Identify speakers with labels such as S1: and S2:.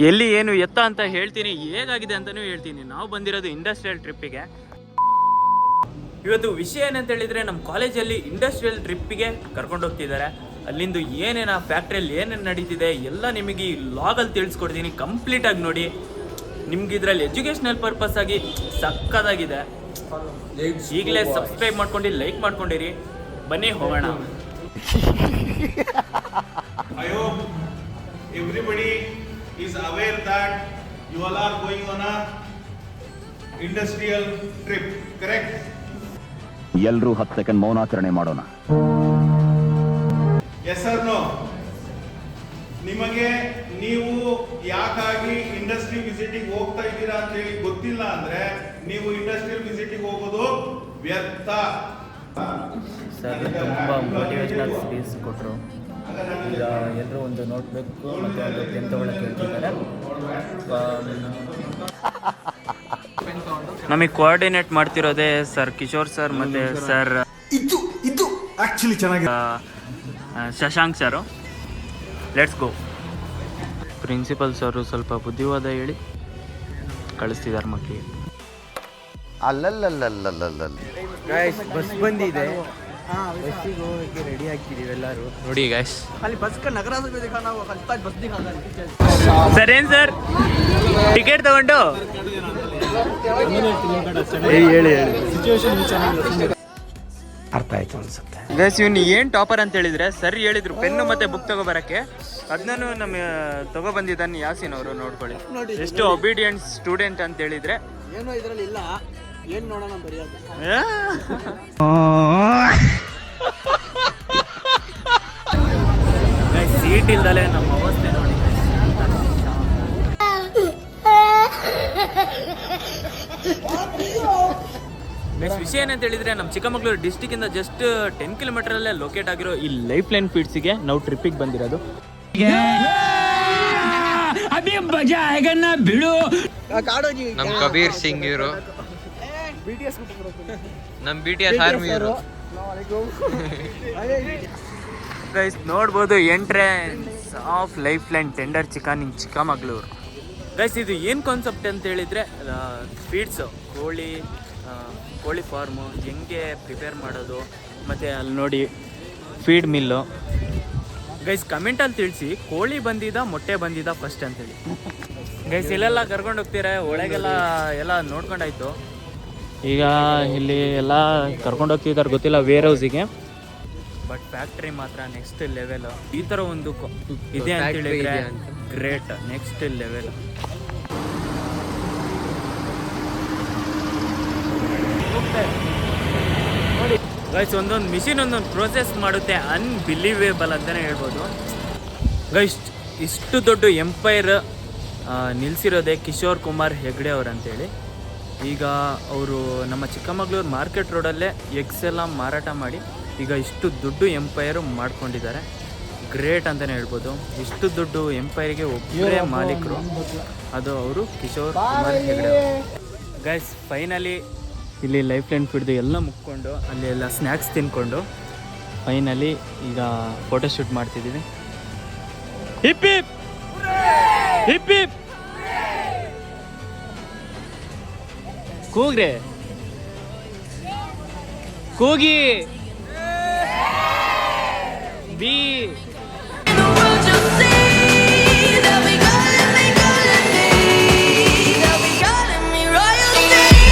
S1: ಎಲ್ಲಿ ಏನು ಎತ್ತ ಅಂತ ಹೇಳ್ತೀನಿ, ಹೇಗಾಗಿದೆ ಅಂತಲೂ ಹೇಳ್ತೀನಿ. ನಾವು ಬಂದಿರೋದು ಇಂಡಸ್ಟ್ರಿಯಲ್ ಟ್ರಿಪ್ಪಿಗೆ. ಇವತ್ತು ವಿಷಯ ಏನಂತ ಹೇಳಿದರೆ, ನಮ್ಮ ಕಾಲೇಜಲ್ಲಿ ಇಂಡಸ್ಟ್ರಿಯಲ್ ಟ್ರಿಪ್ಪಿಗೆ ಕರ್ಕೊಂಡು ಹೋಗ್ತಿದ್ದಾರೆ. ಅಲ್ಲಿಂದು ಏನೇನು ಫ್ಯಾಕ್ಟ್ರಿಯಲ್ಲಿ ಏನೇನು ನಡೀತಿದೆ ಎಲ್ಲ ನಿಮಗೆ ಈ ಲಾಗಲ್ಲಿ ತಿಳಿಸ್ಕೊಡ್ತೀನಿ. ಕಂಪ್ಲೀಟಾಗಿ ನೋಡಿ. ನಿಮ್ಗೆ ಇದರಲ್ಲಿ ಎಜುಕೇಷ್ನಲ್ ಪರ್ಪಸ್ ಆಗಿ ಸಕ್ಕದಾಗಿದೆ. ಈಗಲೇ ಸಬ್ಸ್ಕ್ರೈಬ್ ಮಾಡ್ಕೊಂಡು ಲೈಕ್ ಮಾಡ್ಕೊಂಡಿರಿ. ಬನ್ನಿ ಹೋಗೋಣ.
S2: I hope everybody is aware that you all are going on a industrial trip, correct?
S3: ಎಲ್ಲರೂ 10 ಸೆಕೆಂಡ್ ಮೌನಾಚರಣೆ ಮಾಡೋಣ.
S2: Yes or no? ನಿಮಗೆ ನೀವು ಯಾಕಾಗಿ ಇಂಡಸ್ಟ್ರಿ ವಿಸಿಟಿಗೆ ಹೋಗ್ತಾ ಇದ್ದೀರಾ ಅಂತ ಹೇಳಿ ಗೊತ್ತಿಲ್ಲ ಅಂದ್ರೆ ನೀವು ಇಂಡಸ್ಟ್ರಿಯಲ್ ವಿಸಿಟಿಗೆ ಹೋಗೋದು ವ್ಯರ್ಥ.
S1: ಸರ್ ತುಂಬ ಮೋಟಿವೇಶ್ನಲ್ ಸ್ಪೀಚ್ ಕೊಟ್ಟರು. ಈಗ ಎಲ್ಲರೂ ಒಂದು ನೋಟ್ಬೇಕು ಮತ್ತು ಒಂದು ಪೆನ್ ತೊಗೊಳಕ್ಕೆ ಹೇಳ್ತಿದ್ದಾರೆ. ನಮಗೆ ಕೋಆರ್ಡಿನೇಟ್ ಮಾಡ್ತಿರೋದೇ ಸರ್ ಕಿಶೋರ್ ಸರ್ ಮತ್ತು ಸರ್
S2: ಇದು ಆಕ್ಚುಲಿ ಚೆನ್ನಾಗಿದೆ
S1: Shashank sir. Let's go. Principal sir ಸ್ವಲ್ಪ ಬುದ್ಧಿವಾದ ಹೇಳಿ ಕಳಿಸ್ತಿದ್ದಾರೆ ಮಕ್ಕಳಿಗೆ.
S4: ಬಸ್ ಬಂದಿದೆ, ಬಸ್ಸಿಗೆ ಹೋಗೋಕ್ಕೆ ರೆಡಿ ಆಗ್ತಿದ್ದೀವಿ ಎಲ್ಲರೂ.
S1: ನೋಡಿ ಗೈಸ್,
S4: ಅಲ್ಲಿ ಬಸ್ ನಗರ ಬಸ್
S1: ಸರ್ ಏನು ಸರ್ ಟಿಕೆಟ್ ತಗೊಂಡು ಹೇಳಿ
S4: ಅರ್ಥ ಆಯ್ತು ಅನ್ಸುತ್ತೆ.
S1: ಗೈಸ್, ಇವ್ನು ಏನು ಟಾಪರ್ ಅಂತ ಹೇಳಿದ್ರೆ, ಸರ್ ಹೇಳಿದ್ರು ಪೆನ್ನು ಮತ್ತೆ ಬುಕ್ ತಗೋಬರಕ್ಕೆ. ಅದನ್ನೂ ನಮ್ಮ ತಗೊಬಂದಿದ್ದಾನೆ ಯಾಸಿನ್ ಅವರು. ನೋಡ್ಕೊಳ್ಳಿ ಎಷ್ಟು ಒಬಿಡಿಯಂಟ್ ಸ್ಟೂಡೆಂಟ್ ಅಂತ ಹೇಳಿದ್ರೆ.
S4: ಏನೋ ಇದರಲ್ಲಿ ಇಲ್ಲ, ಏನು ನೋಡೋಣ ಬರೆಯೋದು.
S1: ಸೀಟ್ ಇಲ್ದಲೆ ನಮ್ಮ ಅವಸ್ಥೆ ನೋಡಿ. ನೆಕ್ಸ್ಟ್ ವಿಷಯ ಏನಂತ ಹೇಳಿದ್ರೆ, ನಮ್ಮ ಚಿಕ್ಕಮಗಳೂರು ಡಿಸ್ಟಿಕ್ಕಿಂದ ಜಸ್ಟ್ 10 ಕಿಲೋಮೀಟರಲ್ಲೇ ಲೊಕೇಟ್ ಆಗಿರೋ ಈ ಲೈಫ್ ಲೈನ್ ಫೀಡ್ಸಿಗೆ ನಾವು ಟ್ರಿಪ್ಪಿಗೆ ಬಂದಿರೋದು.
S5: ನಮ್ ಕಬೀರ್ ಸಿಂಗ್ ಇವರು, ನಮ್ BTS ಆರ್ಮಿ ಇವರು.
S1: ಗೈಸ್ ನೋಡ್ಬೋದು entrance of life line tender chicken in Chikkamagaluru. Guys, ಇದು ಏನು ಕಾನ್ಸೆಪ್ಟ್ ಅಂತ ಹೇಳಿದರೆ, ಫೀಡ್ಸು ಕೋಳಿ ಫಾರ್ಮು ಹೆಂಗೆ ಪ್ರಿಪೇರ್ ಮಾಡೋದು, ಮತ್ತು ಅಲ್ಲಿ ನೋಡಿ ಫೀಡ್ ಮಿಲ್ಲು. ಗೈಸ್ ಕಮೆಂಟಲ್ಲಿ ತಿಳಿಸಿ, ಕೋಳಿ ಬಂದಿದ್ದ ಮೊಟ್ಟೆ ಬಂದಿದ್ದ ಫಸ್ಟ್ ಅಂತೇಳಿ. ಗೈಸ್ ಇಲ್ಲೆಲ್ಲ ಕರ್ಕೊಂಡು ಹೋಗ್ತೀರಾ, ಒಳಗೆಲ್ಲ ಎಲ್ಲ ನೋಡ್ಕೊಂಡಾಯ್ತು. ಈಗ ಇಲ್ಲಿ ಎಲ್ಲ ಕರ್ಕೊಂಡು ಹೋಗ್ತಿದ್ದಾರೆ ಗೊತ್ತಿಲ್ಲ ವೇರ್ ಹೌಸಿಗೆ. ಬಟ್ ಫ್ಯಾಕ್ಟ್ರಿ ಮಾತ್ರ ನೆಕ್ಸ್ಟ್ ಲೆವೆಲ್. ಈ ಥರ ಒಂದು ಇದೆ ಅಂತ ಹೇಳಿದ್ರೆ ಗ್ರೇಟ್, ನೆಕ್ಸ್ಟ್ ಲೆವೆಲ್. ಗೈಸ್, ಒಂದೊಂದು ಮಿಷಿನ್ ಒಂದೊಂದು ಪ್ರೋಸೆಸ್ ಮಾಡುತ್ತೆ, ಅನ್ಬಿಲೀವೇಬಲ್ ಅಂತಲೇ ಹೇಳ್ಬೋದು. ಗೈಸ್, ಇಷ್ಟು ದೊಡ್ಡ ಎಂಪೈರ್ ನಿಲ್ಲಿಸಿರೋದೆ ಕಿಶೋರ್ ಕುಮಾರ್ ಹೆಗ್ಡೆ ಅವ್ರು ಅಂತೇಳಿ. ಈಗ ಅವರು ನಮ್ಮ ಚಿಕ್ಕಮಗಳೂರು ಮಾರ್ಕೆಟ್ ರೋಡಲ್ಲೇ ಎಗ್ಸ್ ಎಲ್ಲ ಮಾರಾಟ ಮಾಡಿ ಈಗ ಇಷ್ಟು ದೊಡ್ಡ ಎಂಪೈರು ಮಾಡ್ಕೊಂಡಿದ್ದಾರೆ. ಗ್ರೇಟ್ ಅಂತಲೇ ಹೇಳ್ಬೋದು. ಇಷ್ಟು ದೊಡ್ಡ ಎಂಪೈರಿಗೆ ಒಬ್ಬರೇ ಮಾಲೀಕರು, ಅದು ಅವರು ಕಿಶೋರ್ ಕುಮಾರ್ ಹೆಗ್ಡೆ. ಗೈಸ್ ಫೈನಲಿ ಇಲ್ಲಿ ಲೈಫ್ ಲೈನ್ ಫೀಡ್ದು ಎಲ್ಲ ಮುಕ್ಕೊಂಡು ಅಲ್ಲಿ ಎಲ್ಲ ಸ್ನ್ಯಾಕ್ಸ್ ತಿನ್ಕೊಂಡು ಫೈನಲಿ ಈಗ ಫೋಟೋಶೂಟ್ ಮಾಡ್ತಿದ್ದೀವಿ. ಹಿಪ್ ಹಿಪ್ ಹಿಪ್ ಹಿಪ್ ಕೂಗ್ರೆ ಕೂಗಿ ಬಿ